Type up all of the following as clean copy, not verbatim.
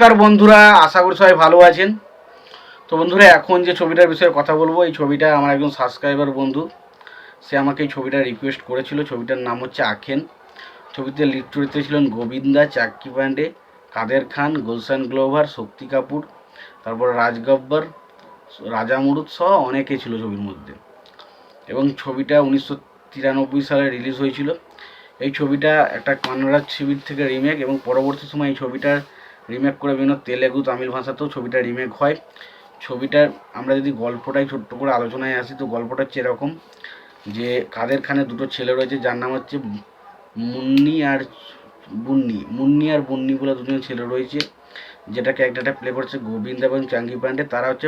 নমস্কার বন্ধুরা, আশা করি সবাই ভালো আছেন। তো বন্ধুরা, এখন যে ছবিটার বিষয়ে কথা বলবো, এই ছবিটা আমার একজন সাবস্ক্রাইবার বন্ধু, সে আমাকে এই ছবিটা রিকোয়েস্ট করেছিল। ছবিটার নাম হচ্ছে আখেন। ছবিতে লিড চরিত্রে ছিলেন গোবিন্দা, চাক্কি পান্ডে, কাদের খান, গুলশান গ্লোভার, শক্তি কাপুর, তারপর রাজ গব্বর, রাজা মুরুদ সহ অনেকেই ছিল ছবির মধ্যে। এবং ছবিটা 1993 সালে রিলিজ হয়েছিল। এই ছবিটা একটা কন্নড় ছবির থেকে রিমেক, এবং পরবর্তী সময় এই ছবিটার রিমেক করে বিভিন্ন তেলেগু, তামিল ভাষাতেও ছবিটা রিমেক হয়। ছবিটার আমরা যদি গল্পটাই ছোট্ট করে আলোচনায় আসি, তো গল্পটা হচ্ছে এরকম যে কাদের খানের দুটো ছেলে রয়েছে, যার নাম হচ্ছে মুন্নি আর বুন্নি। মুন্নি আর বুন্নি বলে দুজন ছেলে রয়েছে, যেটা ক্যারেক্টারটা প্লে করছে গোবিন্দ এবং চাঙ্গি পান্ডে। তারা হচ্ছে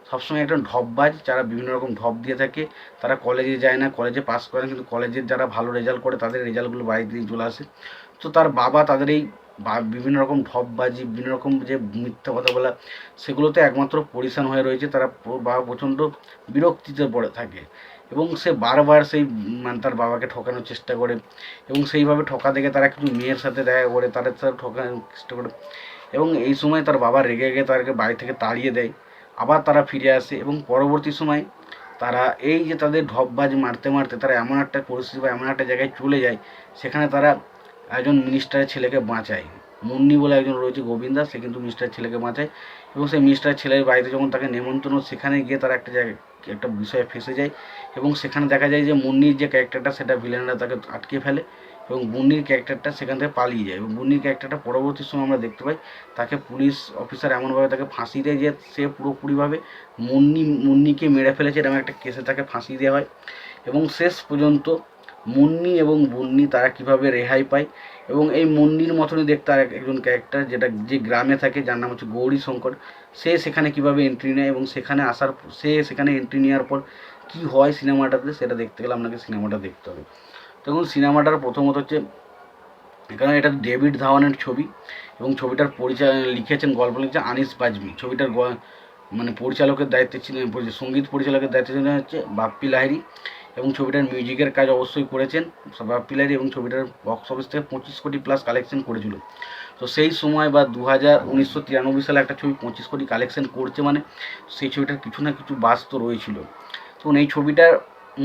সবসময় একটা ঢপবাজ, যারা বিভিন্ন রকম ঢপ দিয়ে থাকে। তারা কলেজে যায় না, কলেজে পাস করে না, কিন্তু কলেজের যারা ভালো রেজাল্ট করে তাদের রেজাল্টগুলো বাড়িতে দিয়ে চলে আসে। তো তার বাবা তাদের এই বিভিন্ন রকম ঢপবাজি, বিভিন্ন রকম যে মিথ্যা কথা বলা, সেগুলোতে একমাত্র পরিশান হয়ে রয়েছে। তারা বাবা প্রচণ্ড বিরক্তিতে পড়ে থাকে, এবং সে বারবার সেই তার বাবাকে ঠকানোর চেষ্টা করে, এবং সেইভাবে ঠকা দেখে তারা কিছু মেয়ের সাথে দেখা করে, তাদের সাথে ঠকানোর চেষ্টা করে। এবং এই সময় তার বাবা রেগে গিয়ে তাদেরকে বাড়ি থেকে তাড়িয়ে দেয়। আবার তারা ফিরে আসে, এবং পরবর্তী সময় তারা এই যে তাদের ঢপবাজ মারতে মারতে তারা এমন একটা পরিস্থিতি বা এমন একটা জায়গায় চলে যায়, সেখানে তারা একজন মিনিস্টারের ছেলেকে বাঁচায়। মুন্নি বলে একজন রয়েছে গোবিন্দা, সে কিন্তু মিনিস্টারের ছেলেকে বাঁচায়। এবং সেই মিনিস্টারের ছেলের বাড়িতে যখন তাকে নেমন্তন্ন, সেখানে গিয়ে তারা একটা জায়গায় একটা বিষয়ে ফেঁসে যায়, এবং সেখানে দেখা যায় যে মুন্নির যে ক্যারেক্টারটা, সেটা ভিলেনরা তাকে আটকে ফেলে, এবং বুন্নির ক্যারেক্টারটা সেখান থেকে পালিয়ে যায়। এবং বুন্নির ক্যারেক্টারটা পরবর্তী সময় আমরা দেখতে পাই, তাকে পুলিশ অফিসার এমনভাবে তাকে ফাঁসি দেয় যে সে পুরোপুরিভাবে মুন্নিকে মেরে ফেলেছে, এরকম একটা কেসে তাকে ফাঁসি দেওয়া হয়। এবং শেষ পর্যন্ত মুন্নি এবং বুন্নি তারা কিভাবে রেহাই পায়, এবং এই মুন্নির মতনই দেখতে আর একজন ক্যারেক্টার, যেটা যে গ্রামে থাকে, যার নাম হচ্ছে গৌরী শঙ্কর, সে সেখানে কিভাবে এন্ট্রি নেয়, এবং সেখানে এন্ট্রি নেওয়ার পর কী হয় সিনেমাটাতে, সেটা দেখতে গেলে আপনাকে সিনেমাটা দেখতে হবে। তখন সিনেমাটার প্রথমত হচ্ছে, কারণ এটা ডেভিড ধাওয়ানের ছবি, এবং ছবিটার লিখেছেন, গল্প লিখেছেন আনিস বাজমি। ছবিটার পরিচালকের দায়িত্বে ছিলেন, সঙ্গীত পরিচালকের দায়িত্বে ছিলেন হচ্ছে বাপ্পি লাহিড়ী, এবং ছবিটার মিউজিকের কাজ অবশ্যই করেছেন বাপ্পি লাহিড়ী। এবং ছবিটার বক্স অফিস থেকে 25 কোটি প্লাস কালেকশন করেছিল। তো সেই সময় বা 1993 সালে একটা ছবি 25 কোটি কালেকশন করছে, মানে সেই ছবিটার কিছু না কিছু বাস তো রয়েছিল। তো এই ছবিটার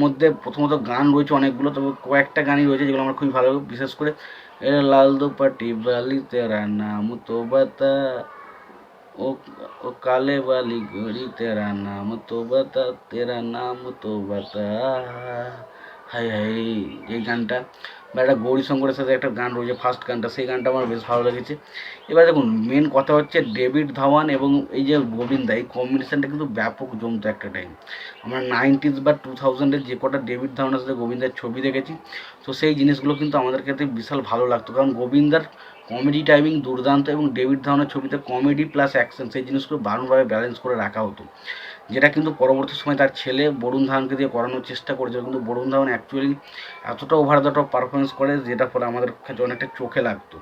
মধ্যে প্রথমত গান রয়েছে অনেকগুলো, তবে কয়েকটা গানই রয়েছে যেগুলো আমার খুবই ভালো লাগে। বিশেষ করে লাল দুপাটি বালি তেরা নাম তো বাতা, ও ও কালে বালি ঘড়ি তেরা নাম তো বাতা, তেরা নাম তো বাতা, হাই হাই। এই গানটা, বা একটা গৌরীশঙ্করের সাথে একটা গান রয়েছে ফার্স্ট গানটা, সেই গানটা আমার বেশ ভালো লেগেছে। এবার দেখুন, মেন কথা হচ্ছে ডেভিড ধাওয়ান এবং এই যে গোবিন্দা, এই কম্বিনেশানটা কিন্তু ব্যাপক জমতো একটা টাইম। আমরা 90s বা 2000-এর যে কটা ডেভিড ধাওয়ানের সাথে গোবিন্দার ছবি দেখেছি, তো সেই জিনিসগুলো কিন্তু আমাদের ক্ষেত্রে বিশাল ভালো লাগতো, কারণ গোবিন্দার কমেডি টাইমিং দুর্দান্ত, এবং ডেভিড ধাওয়ানের ছবিতে কমেডি প্লাস অ্যাকশন, সেই জিনিসগুলো দারুণভাবে ব্যালেন্স করে রাখা হতো, যেটা কিন্তু পরবর্তী সময় তার ছেলে বরুণ ধাওয়ানকে দিয়ে করানোর চেষ্টা করেছিল। কিন্তু বরুণ ধাওয়ান অ্যাকচুয়ালি এতটা ওভার দ্য টপ পারফরমেন্স করে, যেটা ফলে আমাদের কাছে অনেকটা চোখে লাগতো,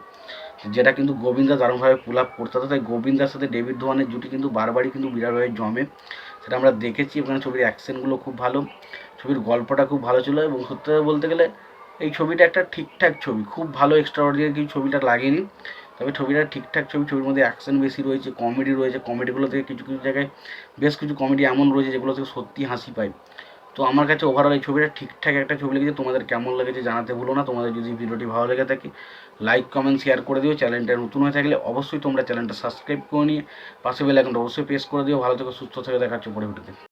যেটা কিন্তু গোবিন্দা দারুণভাবে পুল আপ করতে হতো। তাই গোবিন্দার সাথে ডেভিড ধাওয়ানের জুটি কিন্তু বারবারই কিন্তু বিরাটভাবে জমে, সেটা আমরা দেখেছি। এবং ছবির অ্যাকশনগুলো খুব ভালো, ছবির গল্পটা খুব ভালো ছিল, এবং সত্যি বলতে গেলে এই ছবিটা একটা ঠিকঠাক ছবি, খুব ভালো এক্সট্রা অর্ডিনারি কিছু ছবিটা লাগেনি, তবে ছবিটা ঠিকঠাক ছবি। ছবির মধ্যে অ্যাকশন বেশি রয়েছে, কমেডি রয়েছে, কমেডিগুলো থেকে কিছু কিছু জায়গায় বেশ কিছু কমেডি এমন রয়েছে যেগুলো থেকে সত্যি হাসি পায়। তো আমার কাছে ওভারঅল এই ছবিটা ঠিকঠাক একটা ছবি লেগেছে। তোমাদের কেমন লেগেছে জানাতে ভুলো না। তোমাদের যদি ভিডিওটি ভালো লেগে থাকে, লাইক কমেন্ট শেয়ার করে দিও। চ্যানেলটা নতুন হয়ে থাকলে অবশ্যই তোমরা চ্যানেলটা সাবস্ক্রাইব করে নিয়ে পাশে বেল আইকনটা অবশ্যই প্রেস করে দিও। ভালো থেকো, সুস্থ থেকে, দেখা হচ্ছে পরে ভিডিওতে।